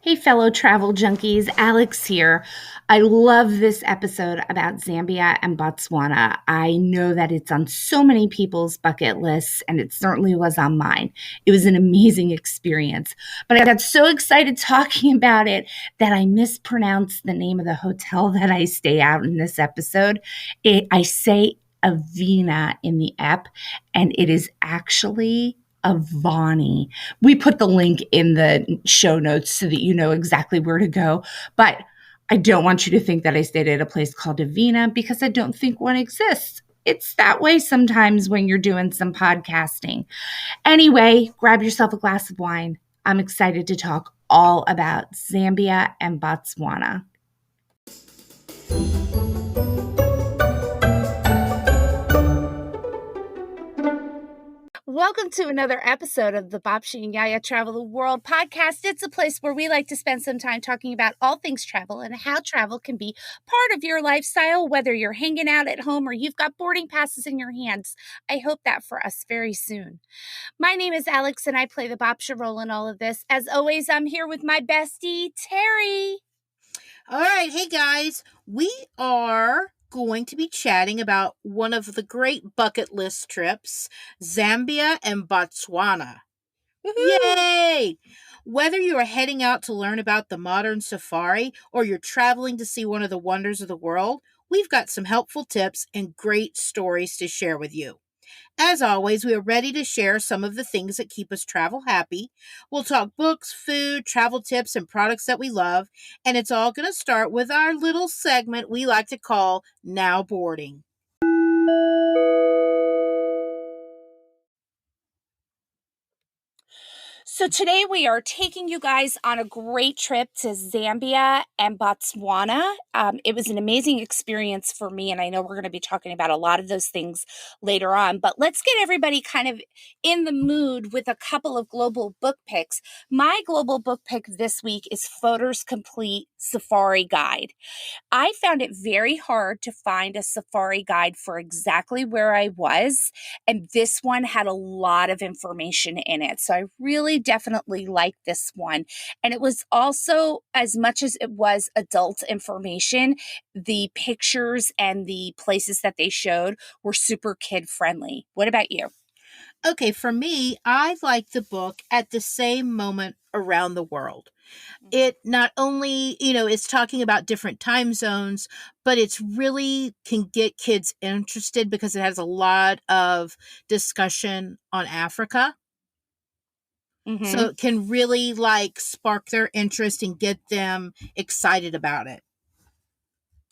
Hey, fellow travel junkies, Alex here. I love this episode about Zambia and Botswana. I know that it's on so many people's bucket lists, and it certainly was on mine. It was an amazing experience. But I got so excited talking about it that I mispronounced the name of the hotel that I stay out in this episode. I say Avina in the ep, and it is actually Avani. We put the link in the show notes so that you know exactly where to go. But I don't want you to think that I stayed at a place called Avina because I don't think one exists. It's that way sometimes when you're doing some podcasting. Anyway, grab yourself a glass of wine. I'm excited to talk all about Zambia and Botswana. Welcome to another episode of the Babcia and YiaYia Travel the World podcast. It's a place where we like to spend some time talking about all things travel and how travel can be part of your lifestyle, whether you're hanging out at home or you've got boarding passes in your hands. I hope that for us very soon. My name is Alex and I play the Babcia role in all of this. As always, I'm here with my bestie, Terry. All right. Hey, guys. We are going to be chatting about one of the great bucket list trips, Zambia and Botswana. Woo-hoo! Yay! Whether you are heading out to learn about the modern safari or you're traveling to see one of the wonders of the world, we've got some helpful tips and great stories to share with you. As always, we are ready to share some of the things that keep us travel happy. We'll talk books, food, travel tips, and products that we love. And it's all going to start with our little segment we like to call Now Boarding. So today we are taking you guys on a great trip to Zambia and Botswana. It was an amazing experience for me, and I know we're going to be talking about a lot of those things later on, but let's get everybody kind of in the mood with a couple of global book picks. My global book pick this week is Photos Complete Safari Guide. I found it very hard to find a safari guide for exactly where I was, and this one had a lot of information in it. So I really definitely liked this one. And it was also, as much as it was adult information, the pictures and the places that they showed were super kid friendly. What about you? Okay, for me, I like the book At the Same Moment Around the World. It not only, is talking about different time zones, but it's really can get kids interested because it has a lot of discussion on Africa. Mm-hmm. So it can really spark their interest and get them excited about it.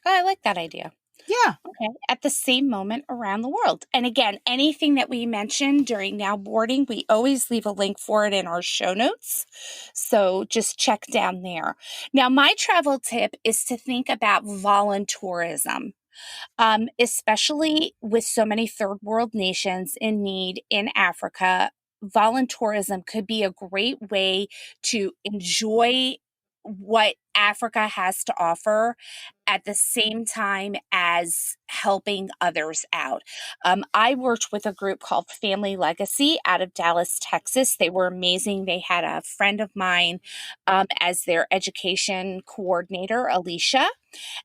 I like that idea. Yeah. Okay. At the same moment around the world. And again, anything that we mention during Now Boarding, we always leave a link for it in our show notes. So just check down there. Now, my travel tip is to think about voluntourism. Especially with so many third world nations in need in Africa, voluntourism could be a great way to enjoy what Africa has to offer at the same time as helping others out. I worked with a group called Family Legacy out of Dallas, Texas. They were amazing. They had a friend of mine as their education coordinator, Alicia.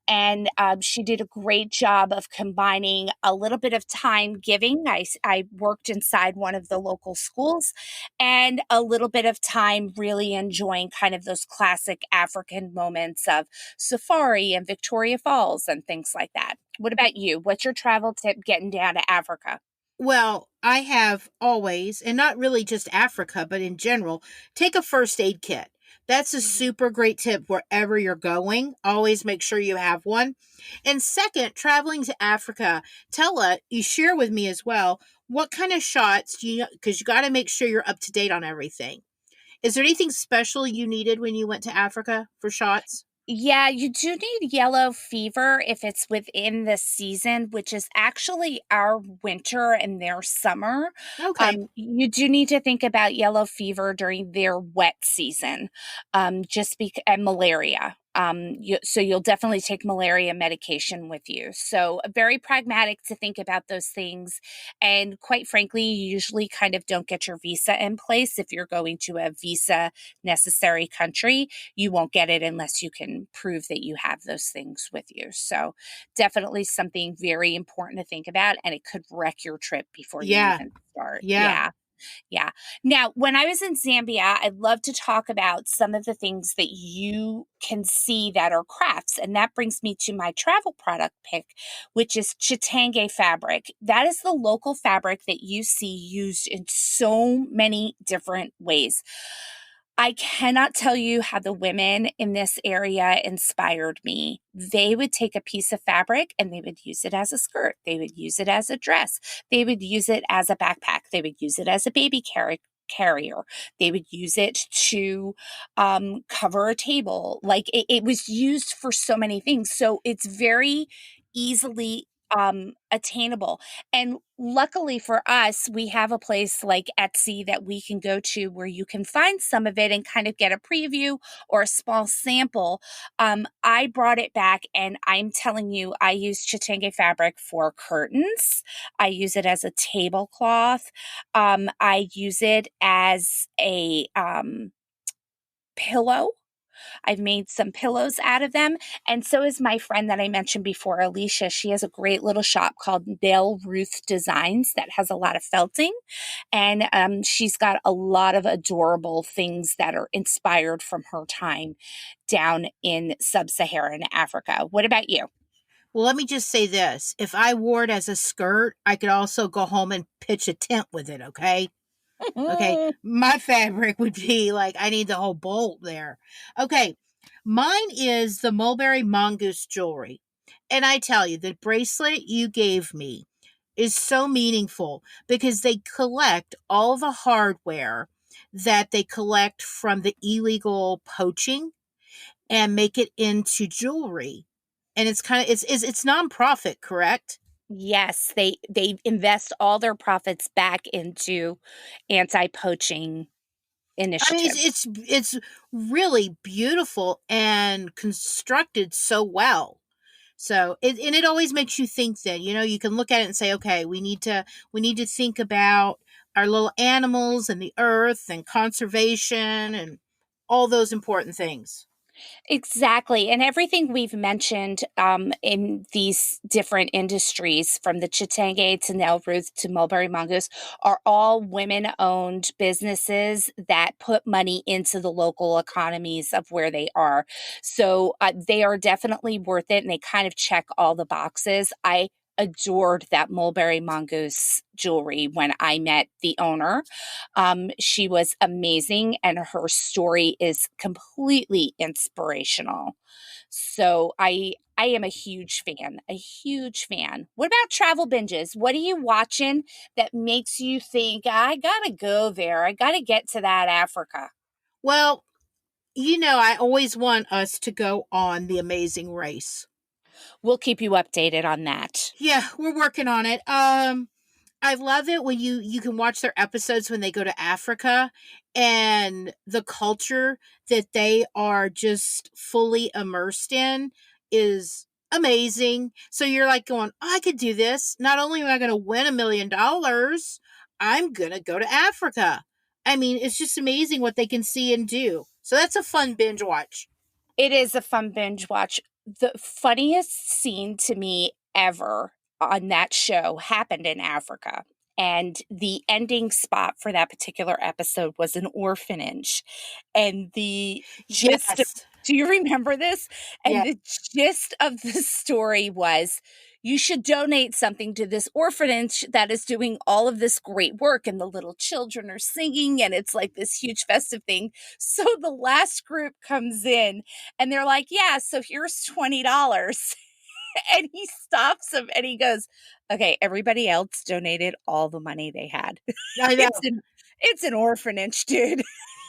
And she did a great job of combining a little bit of time giving. I worked inside one of the local schools and a little bit of time really enjoying kind of those classic African moments of safari and Victoria Falls and things like that. What about you? What's your travel tip getting down to Africa? Well, I have always, and not really just Africa, but in general, take a first aid kit. That's a super great tip wherever you're going. Always make sure you have one. And second, traveling to Africa, you share with me as well, what kind of shots do you, because you got to make sure you're up to date on everything. Is there anything special you needed when you went to Africa for shots? Yeah, you do need yellow fever if it's within the season, which is actually our winter and their summer. Okay. You do need to think about yellow fever during their wet season, and malaria. So you'll definitely take malaria medication with you. So very pragmatic to think about those things. And quite frankly, you usually kind of don't get your visa in place if you're going to a visa necessary country. You won't get it unless you can prove that you have those things with you. So definitely something very important to think about, and it could wreck your trip before you Yeah. even start. Yeah. Yeah. Yeah. Now, when I was in Zambia, I'd love to talk about some of the things that you can see that are crafts. And that brings me to my travel product pick, which is chitange fabric. That is the local fabric that you see used in so many different ways. I cannot tell you how the women in this area inspired me. They would take a piece of fabric and they would use it as a skirt. They would use it as a dress. They would use it as a backpack. They would use it as a baby carrier. They would use it to cover a table. Like it was used for so many things. So it's very easily attainable. And luckily for us, we have a place like Etsy that we can go to where you can find some of it and kind of get a preview or a small sample. I brought it back, and I'm telling you, I use chitange fabric for curtains. I use it as a tablecloth. I use it as a pillow. I've made some pillows out of them. And so is my friend that I mentioned before, Alicia. She has a great little shop called Nail Ruth Designs that has a lot of felting. And she's got a lot of adorable things that are inspired from her time down in sub Saharan Africa. What about you? Well, let me just say this. If I wore it as a skirt, I could also go home and pitch a tent with it, okay? Okay. My fabric would be like, I need the whole bolt there. Okay. Mine is the mulberry mongoose jewelry. And I tell you, the bracelet you gave me is so meaningful because they collect all the hardware that they collect from the illegal poaching and make it into jewelry. And it's kind of it's nonprofit, correct? Yes, they invest all their profits back into anti-poaching I mean, initiatives. it's really beautiful and constructed so well. So it always makes you think that, you can look at it and say, okay, we need to think about our little animals and the earth and conservation and all those important things. Exactly. And everything we've mentioned in these different industries, from the Chitange to Nelruth to Mulberry Mongoose, are all women owned businesses that put money into the local economies of where they are. So they are definitely worth it, and they kind of check all the boxes. I adored that Mulberry Mongoose jewelry when I met the owner. She was amazing, and her story is completely inspirational. So I am a huge fan, a huge fan. What about travel binges? What are you watching that makes you think, I gotta go there? I gotta get to that Africa? Well, I always want us to go on the Amazing Race. We'll keep you updated on that. Yeah, we're working on it. I love it when you can watch their episodes when they go to Africa and the culture that they are just fully immersed in is amazing. So you're like going, I could do this. Not only am I going to win $1 million, I'm going to go to Africa. I mean, it's just amazing what they can see and do. So that's a fun binge watch. It is a fun binge watch. The funniest scene to me ever on that show happened in Africa. And the ending spot for that particular episode was an orphanage. And the gist, Yes. do you remember this? And Yeah. the gist of the story was, you should donate something to this orphanage that is doing all of this great work. And the little children are singing, and it's like this huge festive thing. So the last group comes in and they're like, yeah, so here's $20. And he stops them and he goes, okay, everybody else donated all the money they had. I know. It's an orphanage, dude.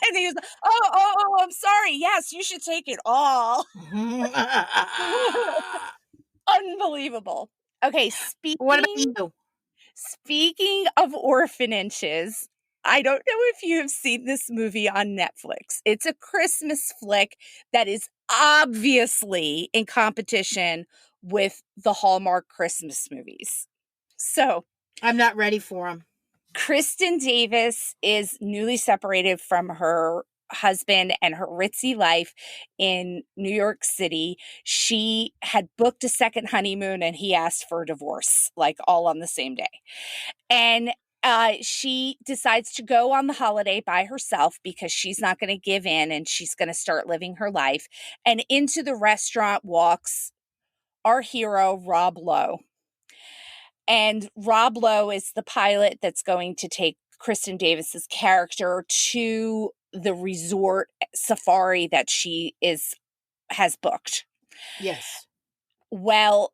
And he was like, oh, I'm sorry. Yes, you should take it all. Unbelievable. Okay, What about speaking you? speaking of orphanages, I don't know if you have seen this movie on Netflix. It's a Christmas flick that is obviously in competition with the Hallmark Christmas movies. So, I'm not ready for them. Kristen Davis is newly separated from her husband and her ritzy life in New York City. She had booked a second honeymoon and he asked for a divorce, like all on the same day. And she decides to go on the holiday by herself because she's not going to give in and she's going to start living her life. And into the restaurant walks our hero, Rob Lowe. And Rob Lowe is the pilot that's going to take Kristen Davis's character to the resort safari that she has booked. Yes. Well,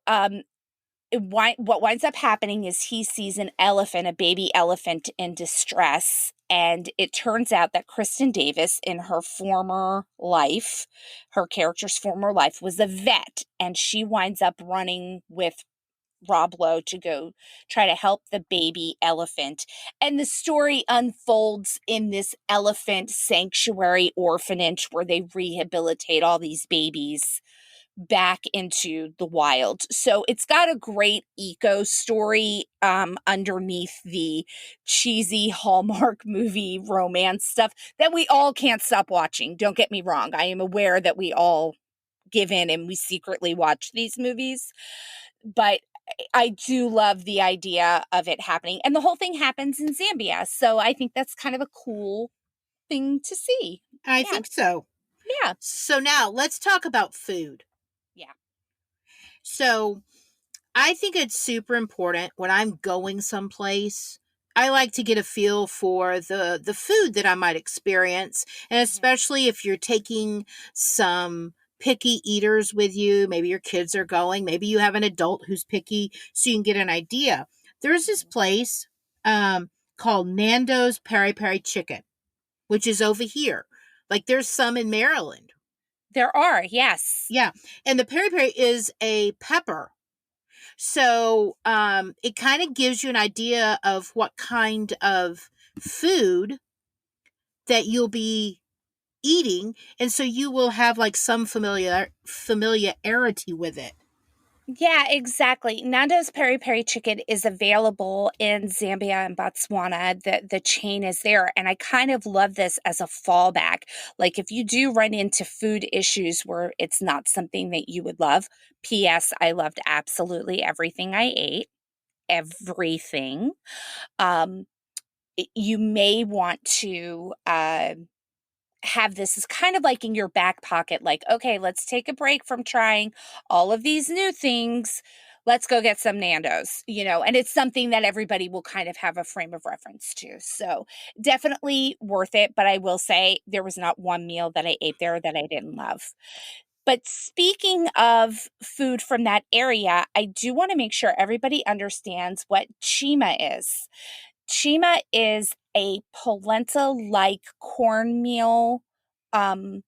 what winds up happening is he sees an elephant, a baby elephant in distress. And it turns out that Kristen Davis, in her former life, her character's former life, was a vet. And she winds up running with Rob Lowe to go try to help the baby elephant. And the story unfolds in this elephant sanctuary orphanage where they rehabilitate all these babies back into the wild. So it's got a great eco story underneath the cheesy Hallmark movie romance stuff that we all can't stop watching. Don't get me wrong. I am aware that we all give in and we secretly watch these movies, but I do love the idea of it happening. And the whole thing happens in Zambia. So I think that's kind of a cool thing to see. I Yeah. think so. Yeah. So now let's talk about food. Yeah. So I think it's super important when I'm going someplace. I like to get a feel for the food that I might experience, and especially if you're taking some picky eaters with you, maybe your kids are going, maybe you have an adult who's picky, so you can get an idea. There's this place called Nando's Peri Peri Chicken, which is over here. Like there's some in Maryland. There are, yes. Yeah, and the peri peri is a pepper. So it kind of gives you an idea of what kind of food that you'll be eating. And so you will have like some familiarity with it. Yeah, exactly. Nando's Peri Peri Chicken is available in Zambia and Botswana. The chain is there. And I kind of love this as a fallback. Like if you do run into food issues where it's not something that you would love, P.S. I loved absolutely everything I ate. Everything. Um, you may want to have this as kind of like in your back pocket, like, okay, let's take a break from trying all of these new things. Let's go get some Nando's, and it's something that everybody will kind of have a frame of reference to. So definitely worth it. But I will say there was not one meal that I ate there that I didn't love. But speaking of food from that area, I do want to make sure everybody understands what chima is. Chima is a polenta-like cornmeal um,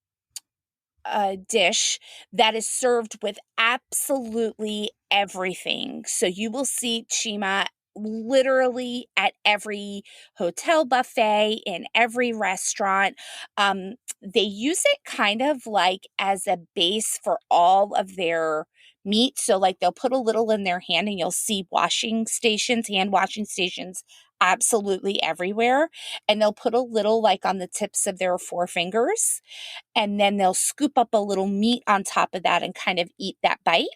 dish that is served with absolutely everything. So you will see chima literally at every hotel buffet, in every restaurant. They use it kind of like as a base for all of their meat. So, like, they'll put a little in their hand and you'll see hand washing stations absolutely everywhere. And they'll put a little like on the tips of their forefingers and then they'll scoop up a little meat on top of that and kind of eat that bite.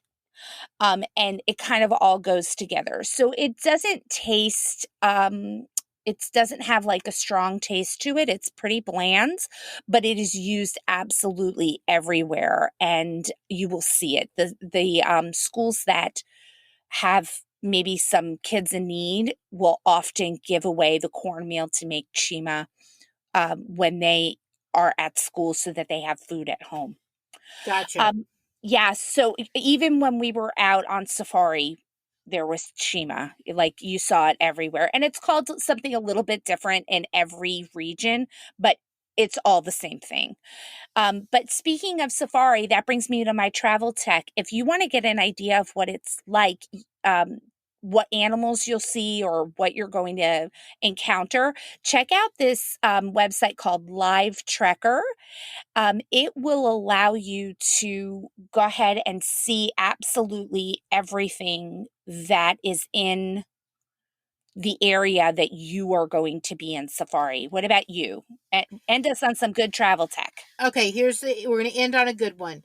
And it kind of all goes together. So it doesn't taste, it doesn't have like a strong taste to it. It's pretty bland, but it is used absolutely everywhere, and you will see it. The schools that have maybe some kids in need will often give away the cornmeal to make chima when they are at school so that they have food at home. Gotcha. Um, yeah, so even when we were out on safari, there was chima. Like you saw it everywhere. And it's called something a little bit different in every region, but it's all the same thing. But speaking of safari, that brings me to my travel tech. If you want to get an idea of what it's like, um, what animals you'll see or what you're going to encounter, check out this website called Live Trekker. It will allow you to go ahead and see absolutely everything that is in the area that you are going to be in safari. What about you? End us on some good travel tech. Okay, we're going to end on a good one.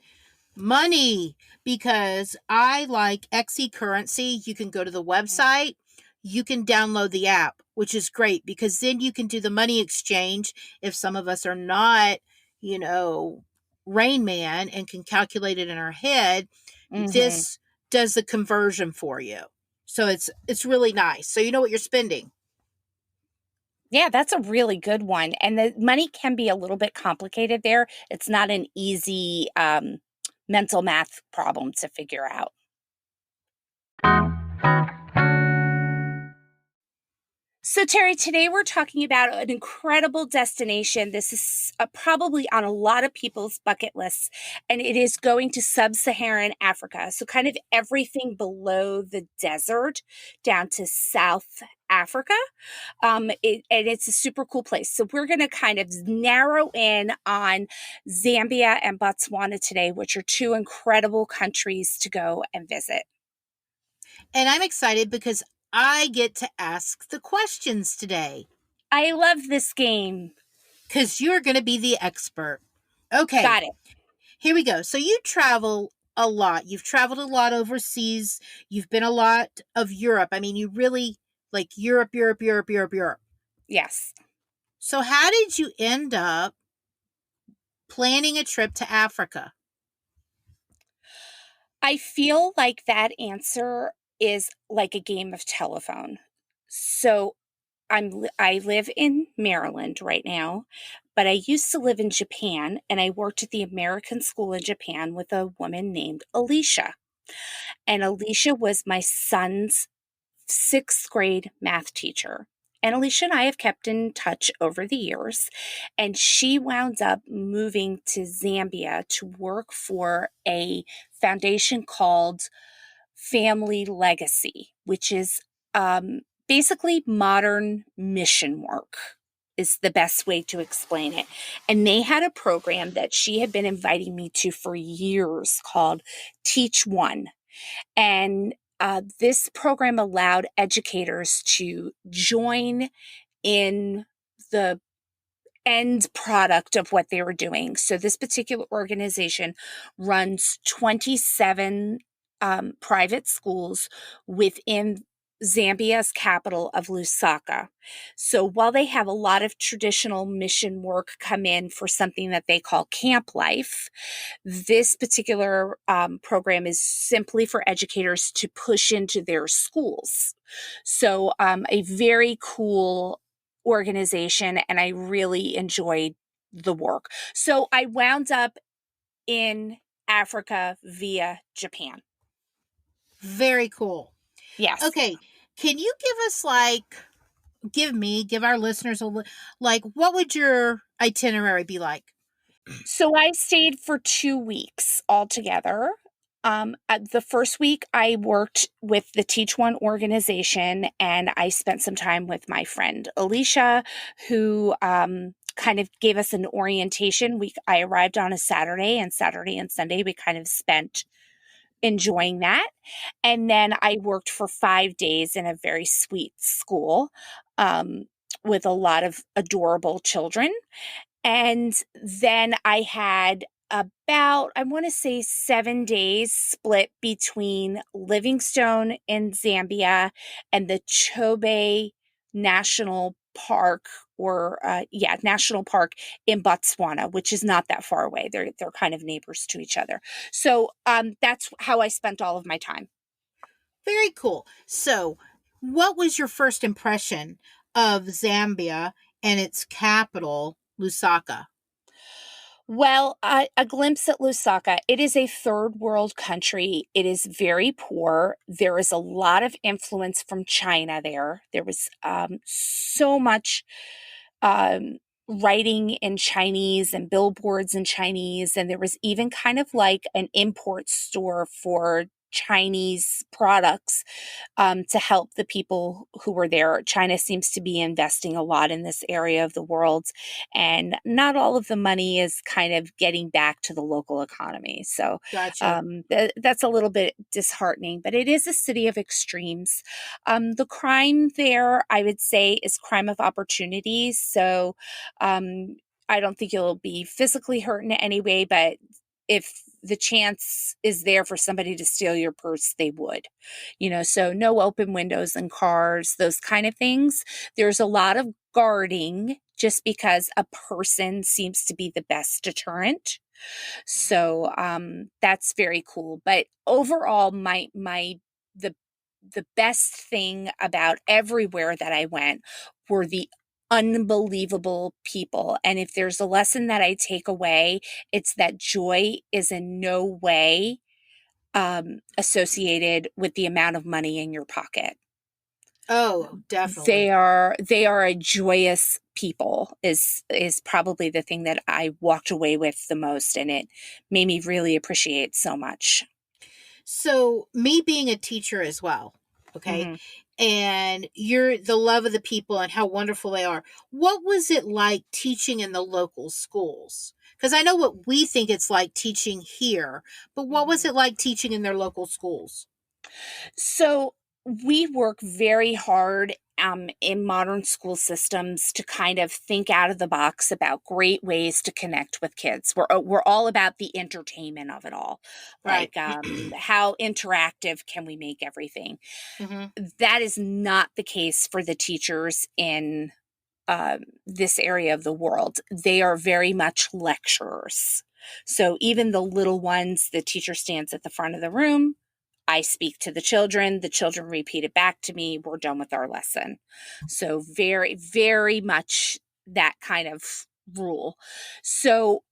Money, because I like XE currency. You can go to the website, you can download the app, which is great because then you can do the money exchange if some of us are not, you know, Rain Man and can calculate it in our head. Mm-hmm. This does the conversion for you. So it's really nice. So you know what you're spending. Yeah, that's a really good one. And the money can be a little bit complicated there. It's not an easy mental math problem to figure out. So, Terry, today we're talking about an incredible destination. This is probably on a lot of people's bucket lists, and it is going to sub Saharan Africa. So, kind of everything below the desert down to South Africa. And it's a super cool place. So, we're going to kind of narrow in on Zambia and Botswana today, which are two incredible countries to go and visit. And I'm excited because I get to ask the questions today. I love this game. Because you're going to be the expert. Okay, Got it. here we go. So you travel a lot. You've traveled a lot overseas. You've been a lot of Europe. I mean, you really like Europe, Europe, Europe, Europe, Europe. Yes. So how did you end up planning a trip to Africa? I feel like that answer is like a game of telephone. So I live in Maryland right now, but I used to live in Japan and I worked at the American school in Japan with a woman named Alicia. And Alicia was my son's sixth grade math teacher. And Alicia and I have kept in touch over the years. And she wound up moving to Zambia to work for a foundation called Family Legacy, which is basically modern mission work, is the best way to explain it. And they had a program that she had been inviting me to for years called Teach One. And this program allowed educators to join in the end product of what they were doing. So, this particular organization runs 27 private schools within Zambia's capital of Lusaka. So, while they have a lot of traditional mission work come in for something that they call camp life, this particular program is simply for educators to push into their schools. So, a very cool organization, and I really enjoyed the work. So, I wound up in Africa via Japan. Very cool. Yes. Okay, can you give us give our listeners what would your itinerary be like? So I stayed for 2 weeks altogether. The first week, I worked with the Teach One organization, and I spent some time with my friend Alicia, who kind of gave us an orientation. I arrived on a Saturday, and Saturday and Sunday we kind of spent enjoying that. And then I worked for 5 days in a very sweet school um, with a lot of adorable children. And then I had about, I want to say, 7 days split between Livingstone in Zambia and the Chobe National Park, or National Park in Botswana, which is not that far away. They're kind of neighbors to each other. So that's how I spent all of my time. Very cool. So, what was your first impression of Zambia and its capital, Lusaka? Well, a glimpse at Lusaka. It is a third world country. It is very poor. There is a lot of influence from China there. There was so much um, writing in Chinese and billboards in Chinese. And there was even kind of like an import store for Chinese products to help the people who were there. China seems to be investing a lot in this area of the world, and not all of the money is kind of getting back to the local economy. So Gotcha. that's a little bit disheartening, but it is a city of extremes. The crime there, I would say, is crime of opportunities. So um, I don't think you'll be physically hurt in any way, but if the chance is there for somebody to steal your purse, they would. So no open windows in cars, those kind of things. There's a lot of guarding just because a person seems to be the best deterrent. Mhm. So that's very cool. But overall, the the best thing about everywhere that I went were the unbelievable people. And if there's a lesson that I take away, it's that joy is in no way associated with the amount of money in your pocket. Oh, They definitely. are they are a joyous people is probably the thing that I walked away with the most, and it made me really appreciate so much. So, me being a teacher as well, okay, Mhm. and you're the love of the people and how wonderful they are. What was it like teaching in the local schools? Because I know what we think it's like teaching here, but what was Mhm. it like teaching in their local schools? So we work very hard in modern school systems to kind of think out of the box about great ways to connect with kids. We're all about the entertainment of it all, Right. like how interactive can we make everything? Hmm. That is not the case for the teachers in this area of the world. They are very much lecturers. So even the little ones, the teacher stands at the front of the room. I speak to the children repeat it back to me. We're done with our lesson. So, very, very much that kind of rule. So,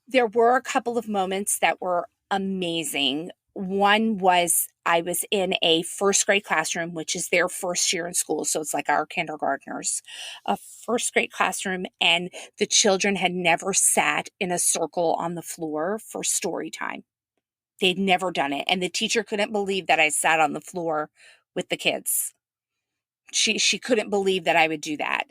there were a couple of moments that were amazing. One was I was in a first grade classroom, which is their first year in school. So it's like our kindergartners, a first grade classroom. And the children had never sat in a circle on the floor for story time. They'd never done it. And the teacher couldn't believe that I sat on the floor with the kids. She couldn't believe that I would do that.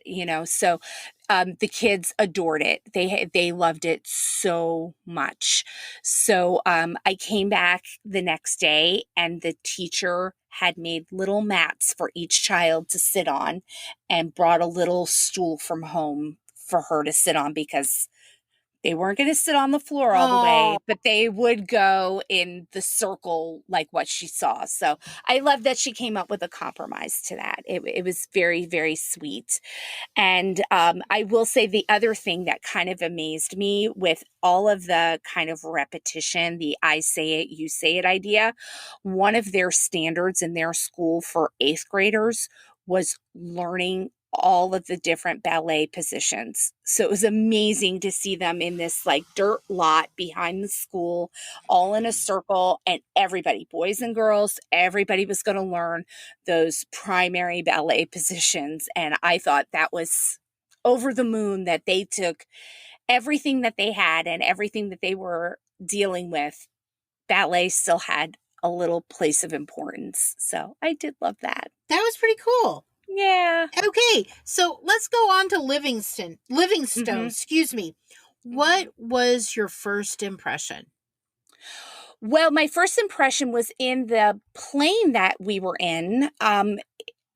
So the kids adored it. They loved it so much. So I came back the next day, and the teacher had made little mats for each child to sit on, and brought a little stool from home for her to sit on because they weren't going to sit on the floor all the Oh, way, but they would go in the circle like what she saw. So I love that she came up with a compromise to that. It was very, very sweet. And I will say the other thing that kind of amazed me with all of the kind of repetition, the I say it, you say it idea, one of their standards in their school for eighth graders was learning all of the different ballet positions. So it was amazing to see them in this like dirt lot behind the school, all in a circle, and everybody, boys and girls, everybody was going to learn those primary ballet positions. And I thought that was over the moon that they took everything that they had and everything that they were dealing with. Ballet still had a little place of importance. So I did love that. that was pretty cool. Yeah. Okay, so let's go on to Livingstone, Hmm. excuse me. What Hmm. was your first impression? Well, my first impression was in the plane that we were in.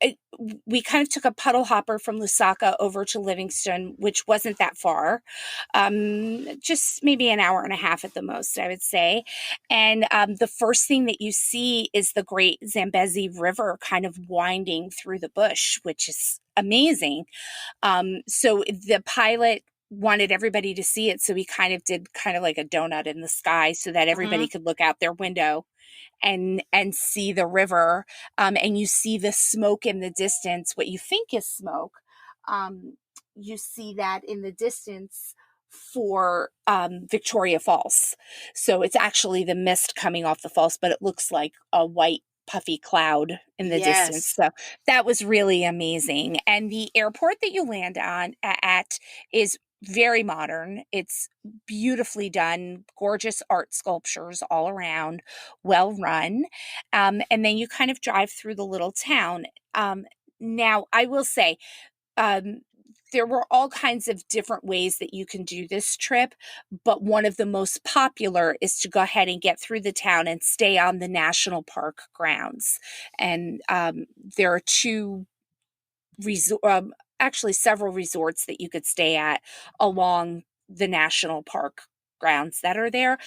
it, we kind of took a puddle hopper from Lusaka over to Livingston, which wasn't that far, just maybe an hour and a half at the most, I would say. And the first thing that you see is the great Zambezi River kind of winding through the bush, which is amazing. So the pilot wanted everybody to see it, so he kind of did kind of like a donut in the sky so that Hmm. everybody could look out their window and see the river, and you see the smoke in the distance, what you think is smoke. um, you see that in the distance for Victoria Falls. So it's actually the mist coming off the falls, but it looks like a white puffy cloud in the distance. Yes. So that was really amazing. And the airport that you land on at is very modern. It's beautifully done, gorgeous art sculptures all around, well run. And then you kind of drive through the little town. Now, I will say, um, there were all kinds of different ways that you can do this trip, but one of the most popular is to go ahead and get through the town and stay on the national park grounds. And there are actually several resorts that you could stay at along the national park grounds that are there.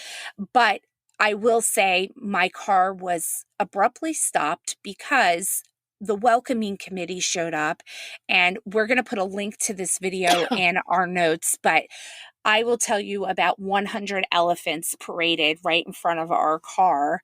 But I will say my car was abruptly stopped because the welcoming committee showed up, and we're going to put a link to this video in our notes, but I will tell you about 100 elephants paraded right in front of our car,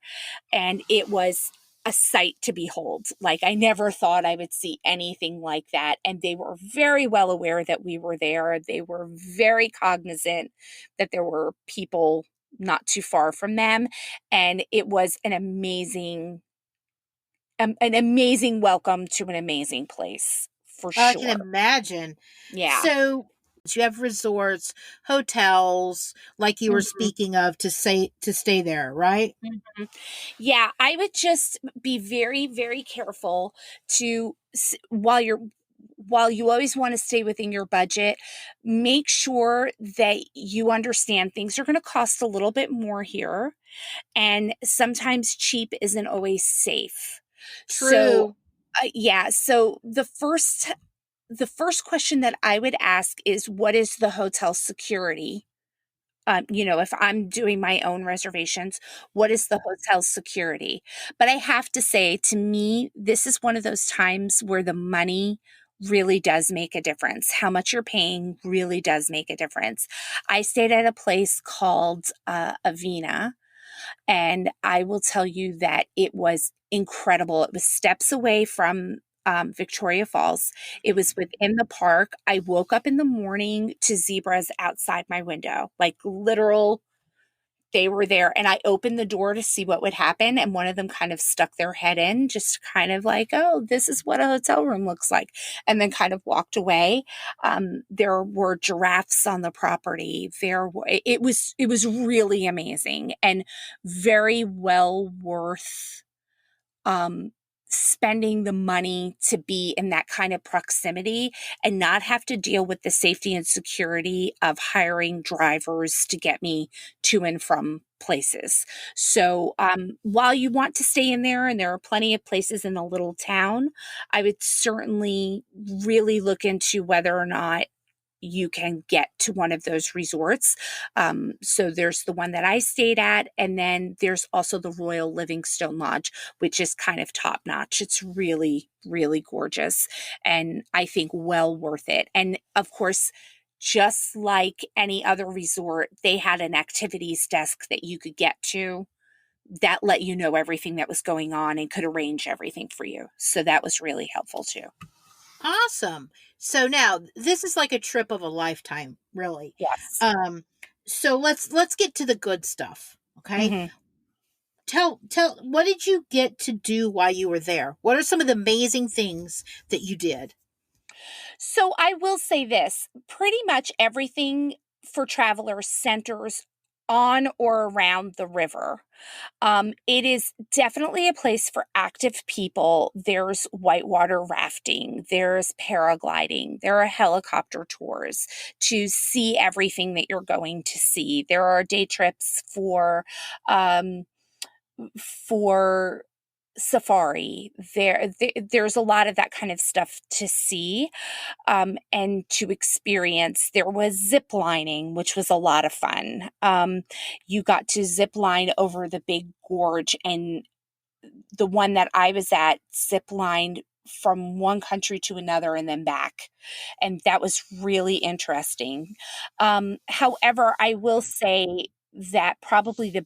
and it was a sight to behold. Like, I never thought I would see anything like that, and they were very well aware that we were there. They were very cognizant that there were people not too far from them, and it was an amazing welcome to an amazing place, for I can sure. imagine. Yeah. So you have resorts, hotels, like you were Mhm. speaking of, to stay there, right? Mhm. Yeah, I would just be very, very careful to while you always want to stay within your budget, make sure that you understand things are going to cost a little bit more here, and sometimes cheap isn't always safe. So, True. yeah, so the first question that I would ask is, what is the hotel security? If I'm doing my own reservations, what is the hotel security? But I have to say, to me, this is one of those times where the money really does make a difference. How much you're paying really does make a difference. I stayed at a place called Avena, and I will tell you that it was incredible. It was steps away from Victoria Falls. It was within the park. I woke up in the morning to zebras outside my window, like literal. They were there, and I opened the door to see what would happen. And one of them kind of stuck their head in, just kind of like, oh, this is what a hotel room looks like, and then kind of walked away. There were giraffes on the property. It was really amazing and very well worth um, spending the money to be in that kind of proximity and not have to deal with the safety and security of hiring drivers to get me to and from places. So, while you want to stay in there and there are plenty of places in a little town, I would certainly really look into whether or not you can get to one of those resorts. So there's the one that I stayed at, and then there's also the Royal Livingstone Lodge, which is kind of top notch. It's really, really gorgeous, and I think well worth it. And of course, just like any other resort, they had an activities desk that you could get to that let you know everything that was going on and could arrange everything for you. So that was really helpful too. Awesome. So now this is like a trip of a lifetime, really. Yes. Um, so let's get to the good stuff. Okay. Mhm. Tell what did you get to do while you were there? What are some of the amazing things that you did? So I will say this, pretty much everything for travelers centers on or around the river. It is definitely a place for active people. There's whitewater rafting, there's paragliding, there are helicopter tours to see everything that you're going to see. There are day trips um, for safari. There's a lot of that kind of stuff to see and to experience. There was zip lining, which was a lot of fun. You got to zip line over the big gorge, and the one that I was at zip lined from one country to another and then back. And that was really interesting. However, I will say that probably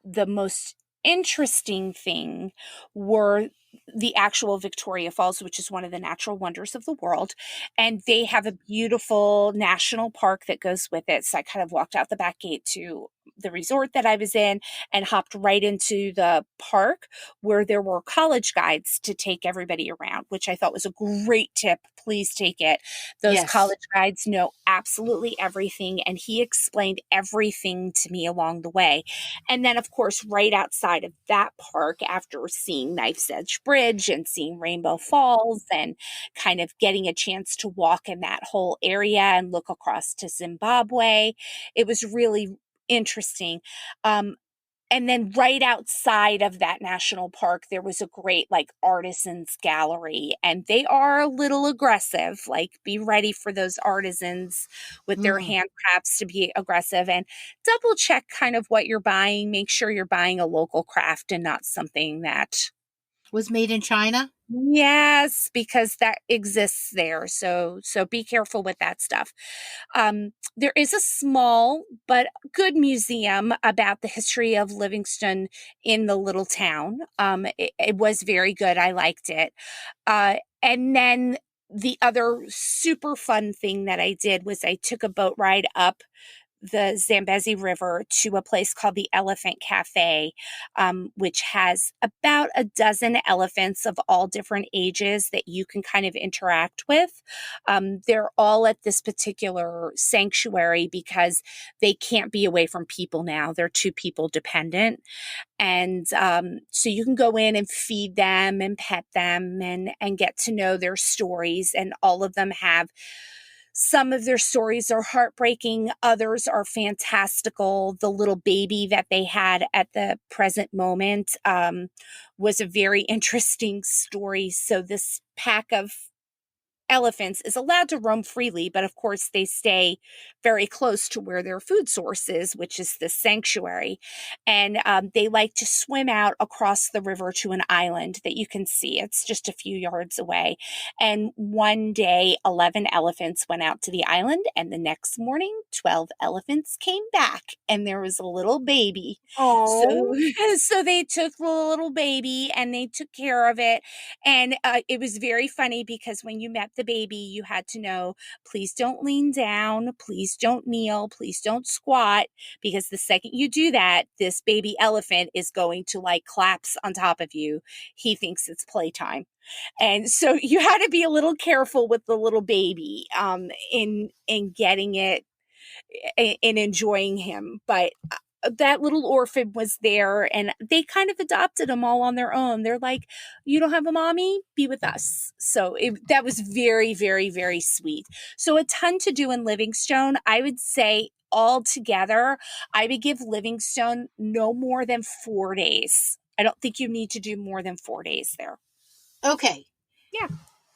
the most interesting thing were the actual Victoria Falls, which is one of the natural wonders of the world. And they have a beautiful national park that goes with it. So I kind of walked out the back gate to the resort that I was in and hopped right into the park where there were college guides to take everybody around, which I thought was a great tip. Please take it. Those Yes. college guides know absolutely everything, and he explained everything to me along the way. And then, of course, right outside of that park, after seeing Knife's Edge Bridge and seeing Rainbow Falls and kind of getting a chance to walk in that whole area and look across to Zimbabwe, it was really interesting. Um, and then right outside of that national park, there was a great like artisans gallery, and they are a little aggressive. Like, be ready for those artisans with their Mm. handcrafts to be aggressive, and double check kind of what you're buying. Make sure you're buying a local craft and not something that, Was made in China? yes, because that exists there. So be careful with that stuff. There is a small but good museum about the history of Livingston in the little town. It was very good. I liked it. And then the other super fun thing that I did was I took a boat ride up the Zambezi River to a place called the Elephant Cafe, which has about a dozen elephants of all different ages that you can kind of interact with. They're all at this particular sanctuary because they can't be away from people now. They're too people dependent. And so you can go in and feed them and pet them and get to know their stories. And all of them have, some of their stories are heartbreaking, others are fantastical. The little baby that they had at the present moment was a very interesting story. So, this pack of elephants is allowed to roam freely, but of course they stay very close to where their food source is, which is the sanctuary. And they like to swim out across the river to an island that you can see. It's just a few yards away. And one day, 11 elephants went out to the island, and the next morning, 12 elephants came back, and there was a little baby. So, Oh. so they took the little baby and they took care of it, and it was very funny because when you met the baby, you had to know, please don't lean down, please don't kneel, please don't squat, because the second you do that, this baby elephant is going to like collapse on top of you. He thinks it's playtime. And so you had to be a little careful with the little baby in getting it and enjoying him. But that little orphan was there, and they kind of adopted them all on their own. They're like, you don't have a mommy, be with us. So that was very, very, very sweet. So a ton to do in Livingstone. I would say altogether, I would give Livingstone no more than 4 days. I don't think you need to do more than 4 days there. Okay. Yeah.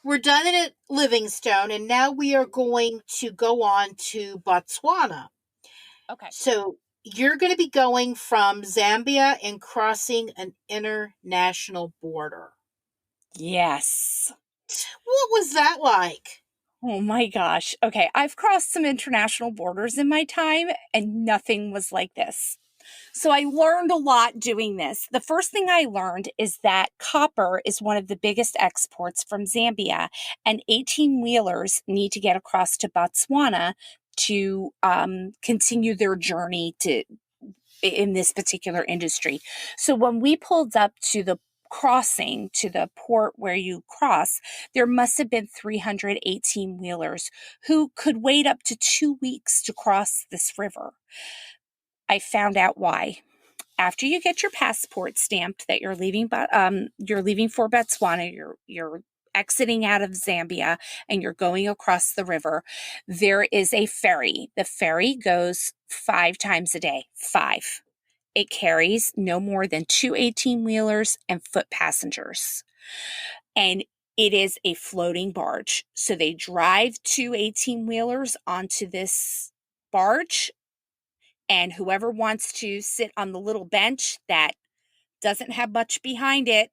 We're done at Livingstone, and now we are going to go on to Botswana. Okay. So you're going to be going from Zambia and crossing an international border. Yes. What was that like? Oh my gosh. Okay. I've crossed some international borders in my time, and nothing was like this. So I learned a lot doing this. The first thing I learned is that copper is one of the biggest exports from Zambia, and 18 wheelers need to get across to Botswana to continue their journey in this particular industry. So when we pulled up to the crossing to the port where you cross, there must have been 318 wheelers who could wait up to 2 weeks to cross this river. I found out why. After you get your passport stamped that you're leaving for Botswana, you're exiting out of Zambia and you're going across the river, there is a ferry. The ferry goes 5 times a day. 5. It carries no more than 2 18-wheelers and foot passengers. And it is a floating barge. So they drive 2 18-wheelers onto this barge, and whoever wants to sit on the little bench that doesn't have much behind it,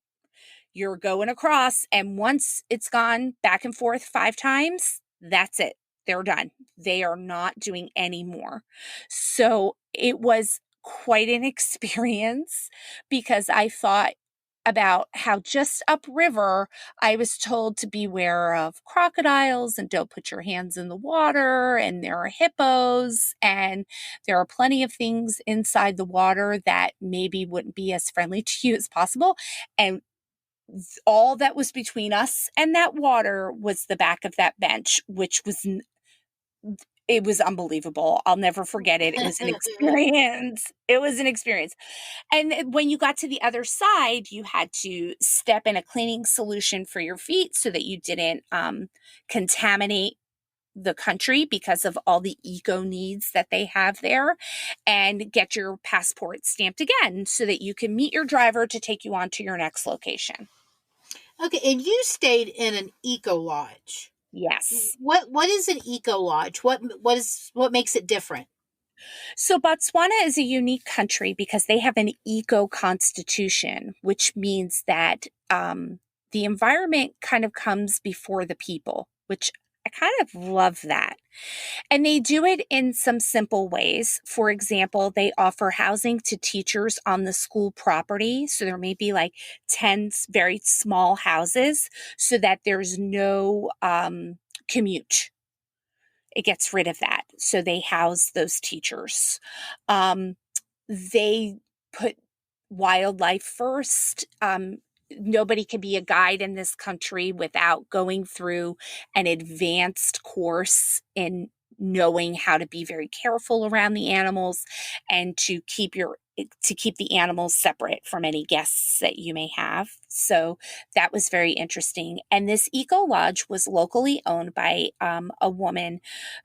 you're going across. And once it's gone back and forth 5 times, that's it. They're done. They are not doing any more. So it was quite an experience because I thought about how just upriver I was told to beware of crocodiles and don't put your hands in the water, and there are hippos, and there are plenty of things inside the water that maybe wouldn't be as friendly to you as possible. And all that was between us and that water was the back of that bench, which was it was unbelievable. I'll never forget it. It was an experience. It was an experience. And when you got to the other side, you had to step in a cleaning solution for your feet so that you didn't contaminate the country because of all the eco needs that they have there, and get your passport stamped again so that you can meet your driver to take you on to your next location. Okay, and you stayed in an eco lodge. Yes. What is an eco lodge? What makes it different? So Botswana is a unique country because they have an eco constitution, which means that the environment kind of comes before the people, which I kind of love that. And they do it in some simple ways. For example, they offer housing to teachers on the school property. So there may be like 10 very small houses so that there's no commute. It gets rid of that. So they house those teachers. They put wildlife first. Nobody can be a guide in this country without going through an advanced course in knowing how to be very careful around the animals and to keep the animals separate from any guests that you may have. So that was very interesting. And this eco lodge was locally owned by a woman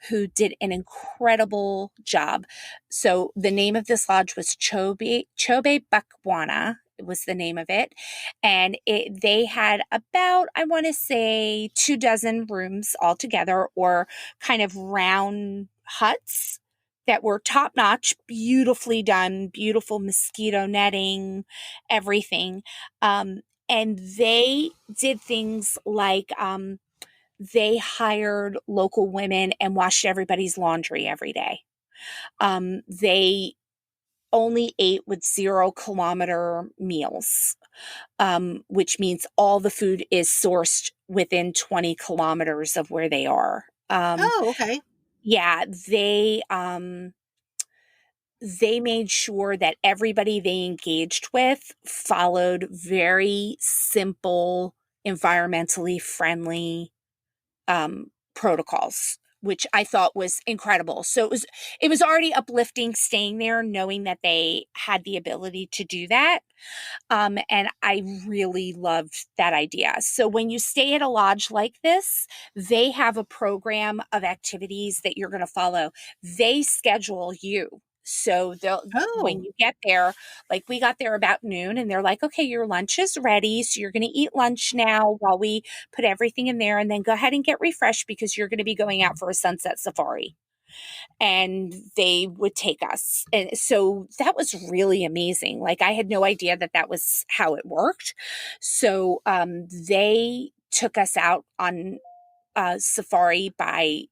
who did an incredible job. So the name of this lodge was Chobe Bakwana. It was the name of it. And they had about, I want to say, 24 rooms altogether, or kind of round huts that were top notch, beautifully done, beautiful mosquito netting, everything. And they did things like they hired local women and washed everybody's laundry every day. They only ate with 0 kilometer meals, which means all the food is sourced within 20 kilometers of where they are. Oh, okay. Yeah, they made sure that everybody they engaged with followed very simple, environmentally friendly protocols, which I thought was incredible. So it was already uplifting staying there, knowing that they had the ability to do that. And I really loved that idea. So when you stay at a lodge like this, they have a program of activities that you're going to follow. They schedule you. So when Oh, you get there, like we got there about noon, and they're like, okay, your lunch is ready. So you're going to eat lunch now while we put everything in there, and then go ahead and get refreshed because you're going to be going out for a sunset safari. And they would take us. And so that was really amazing. Like, I had no idea that that was how it worked. So they took us out on safari by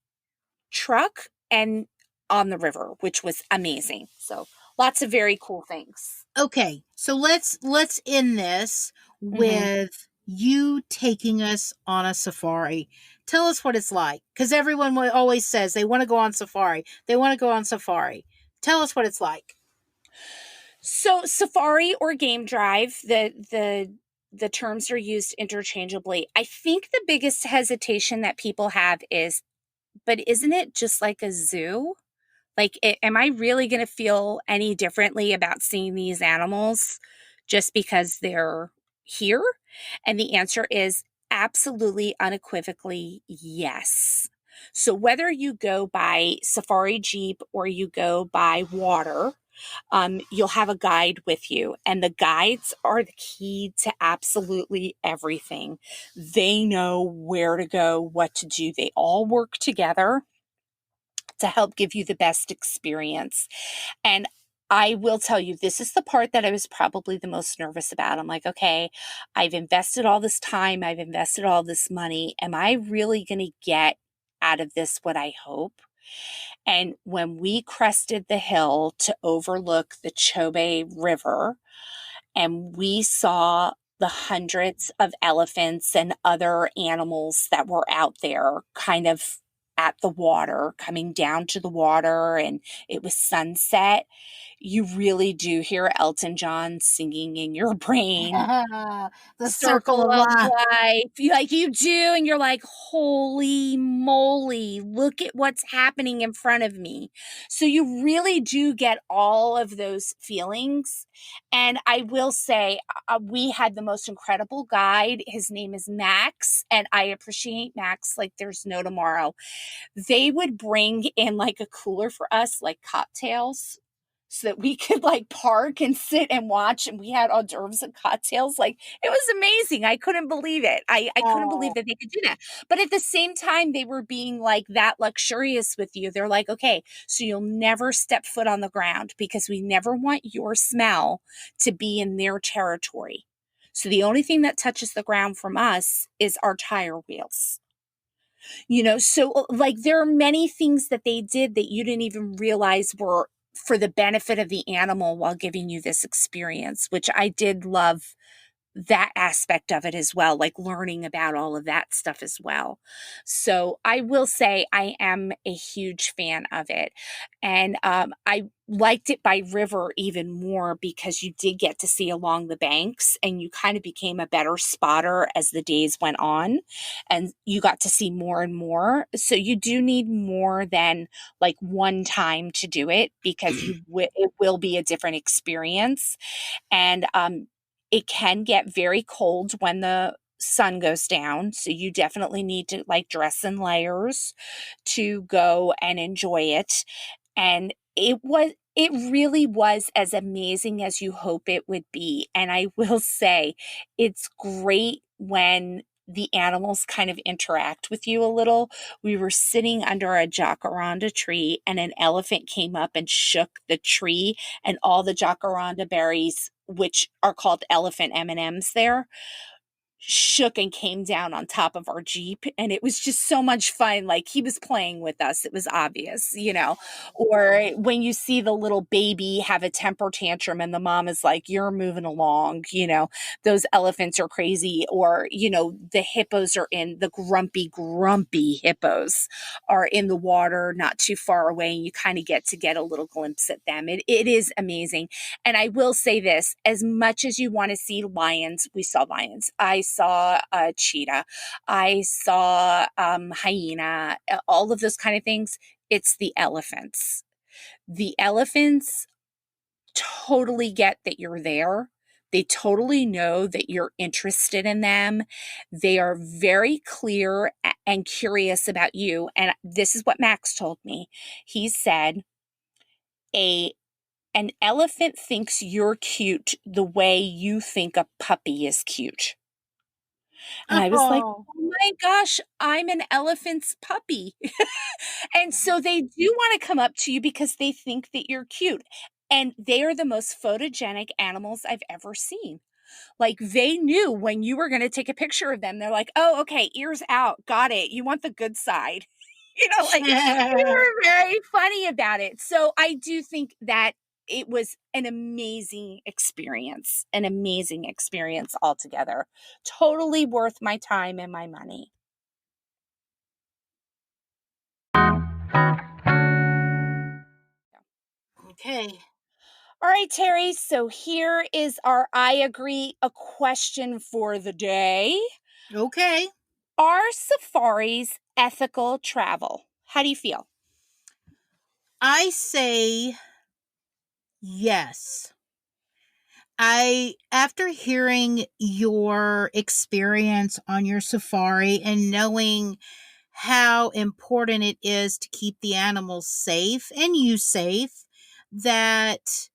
truck and on the river, which was amazing. So lots of very cool things. okay. So let's end this Hmm. with you taking us on a safari. Tell us what it's like, because everyone always says they want to go on safari. They want to go on safari. Tell us what it's like. So safari or game drive, the terms are used interchangeably. I think the biggest hesitation that people have is, but isn't it just like a zoo? Like, am I really going to feel any differently about seeing these animals just because they're here? And the answer is absolutely, unequivocally yes. So, whether you go by safari jeep or you go by water, you'll have a guide with you. And the guides are the key to absolutely everything. They know where to go, what to do. They all work together to help give you the best experience. And I will tell you, this is the part that I was probably the most nervous about. I'm like, okay, I've invested all this time, I've invested all this money. Am I really going to get out of this what I hope? And when we crested the hill to overlook the Chobe River, and we saw the hundreds of elephants and other animals that were out there kind of at the water, coming down to the water, and it was sunset, you really do hear Elton John singing in your brain. The circle Circle of of life. life. Like you do, and you're like, holy moly, look at what's happening in front of me. So you really do get all of those feelings. And I will say, we had the most incredible guide. His name is Max, and I appreciate Max like there's no tomorrow. They would bring in like a cooler for us, like cocktails, so that we could like park and sit and watch. And we had hors d'oeuvres and cocktails. Like it was amazing. I couldn't believe it. I couldn't believe Oh, that they could do that. But at the same time, they were being like that luxurious with you. They're like, okay, so you'll never step foot on the ground because we never want your smell to be in their territory. So the only thing that touches the ground from us is our tire wheels. So like there are many things that they did that you didn't even realize were for the benefit of the animal while giving you this experience, which I did love that aspect of it as well, like learning about all of that stuff as well. So I will say I am a huge fan of it. And I liked it by river even more because you did get to see along the banks and you kind of became a better spotter as the days went on and you got to see more and more. So you do need more than like one time to do it because it will be a different experience. And it can get very cold when the sun goes down. So you definitely need to like dress in layers to go and enjoy it. And it really was as amazing as you hope it would be. And I will say it's great when the animals kind of interact with you a little. We were sitting under a jacaranda tree and an elephant came up and shook the tree and all the jacaranda berries, which are called elephant M&Ms there, shook and came down on top of our Jeep. And it was just so much fun. Like he was playing with us. It was obvious. Or when you see the little baby have a temper tantrum and the mom is like, you're moving along, those elephants are crazy. Or, the hippos are in the grumpy hippos are in the water not too far away. And you kind of get a little glimpse at them. It is amazing. And I will say this, as much as you want to see lions, we saw lions. I saw a cheetah. I saw hyena, all of those kind of things. It's the elephants. The elephants totally get that you're there. They totally know that you're interested in them. They are very clear and curious about you. And this is what Max told me. He said, a an elephant thinks you're cute the way you think a puppy is cute. And I was like, oh. oh my gosh, I'm an elephant's puppy. And so they do want to come up to you because they think that you're cute. And they are the most photogenic animals I've ever seen. Like they knew when you were going to take a picture of them. They're like, oh, okay, ears out. Got it. You want the good side. Like they were very funny about it. So I do think that it was an amazing experience altogether. Totally worth my time and my money. Okay. All right, Terry. So here is our I agree a question for the day. Okay. Are safaris ethical travel? How do you feel? I say yes. After hearing your experience on your safari and knowing how important it is to keep the animals safe and you safe, that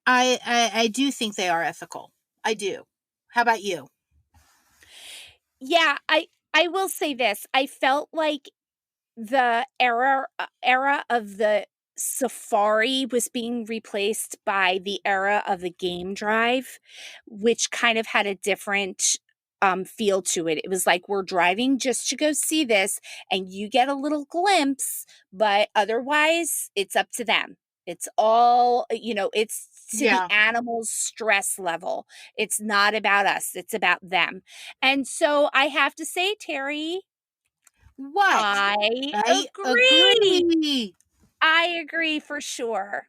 I do think they are ethical. I do. How about you? Yeah, I will say this. I felt like the era of the Safari was being replaced by the era of the game drive, which kind of had a different feel to it. It was like we're driving just to go see this, and you get a little glimpse, but otherwise, it's up to them. It's all, it's to the Yeah. animal's stress level. It's not about us, it's about them. And so I have to say, Terry, What? I I agree. agree. I agree for sure.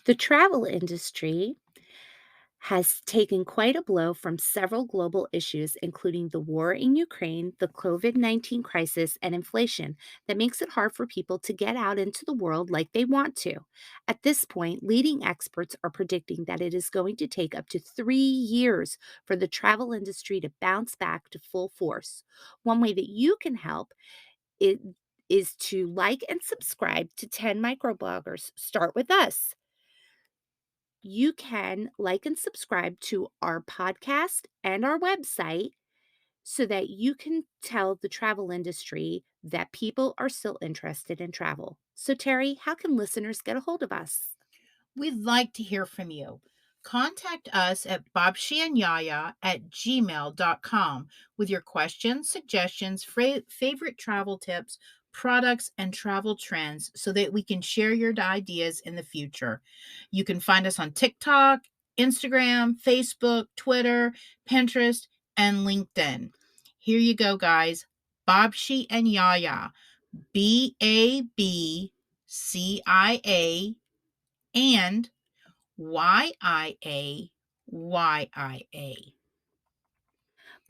The travel industry has taken quite a blow from several global issues, including the war in Ukraine, the COVID-19 crisis, and inflation, that makes it hard for people to get out into the world like they want to. At this point, leading experts are predicting that it is going to take up to 3 years for the travel industry to bounce back to full force. One way that you can help it is to like and subscribe to 10 microbloggers. Start with us. You can like and subscribe to our podcast and our website so that you can tell the travel industry that people are still interested in travel. So, Terry, how can listeners get a hold of us? We'd like to hear from you. Contact us at babciaandyiya@gmail.com with your questions, suggestions, favorite travel tips, products, and travel trends so that we can share your ideas in the future. You can find us on TikTok, Instagram, Facebook, Twitter, Pinterest, and LinkedIn. Here you go, guys. Babci and YiaYia. BABCIA and YiaYia.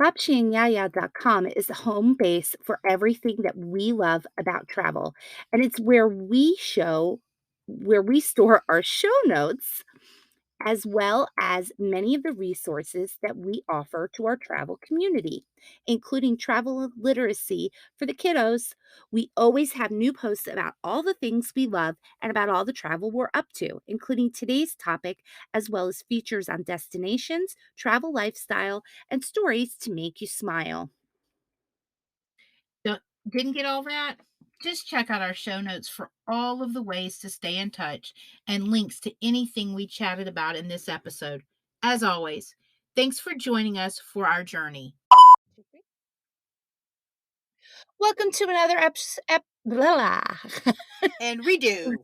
YiaYia.com is the home base for everything that we love about travel. And it's where we store our show notes as well as many of the resources that we offer to our travel community, including travel literacy for the kiddos. We always have new posts about all the things we love and about all the travel we're up to, including today's topic, as well as features on destinations, travel lifestyle, and stories to make you smile. Didn't get all that? Just check out our show notes for all of the ways to stay in touch and links to anything we chatted about in this episode. As always, thanks for joining us for our journey. Welcome to another episode. And redo.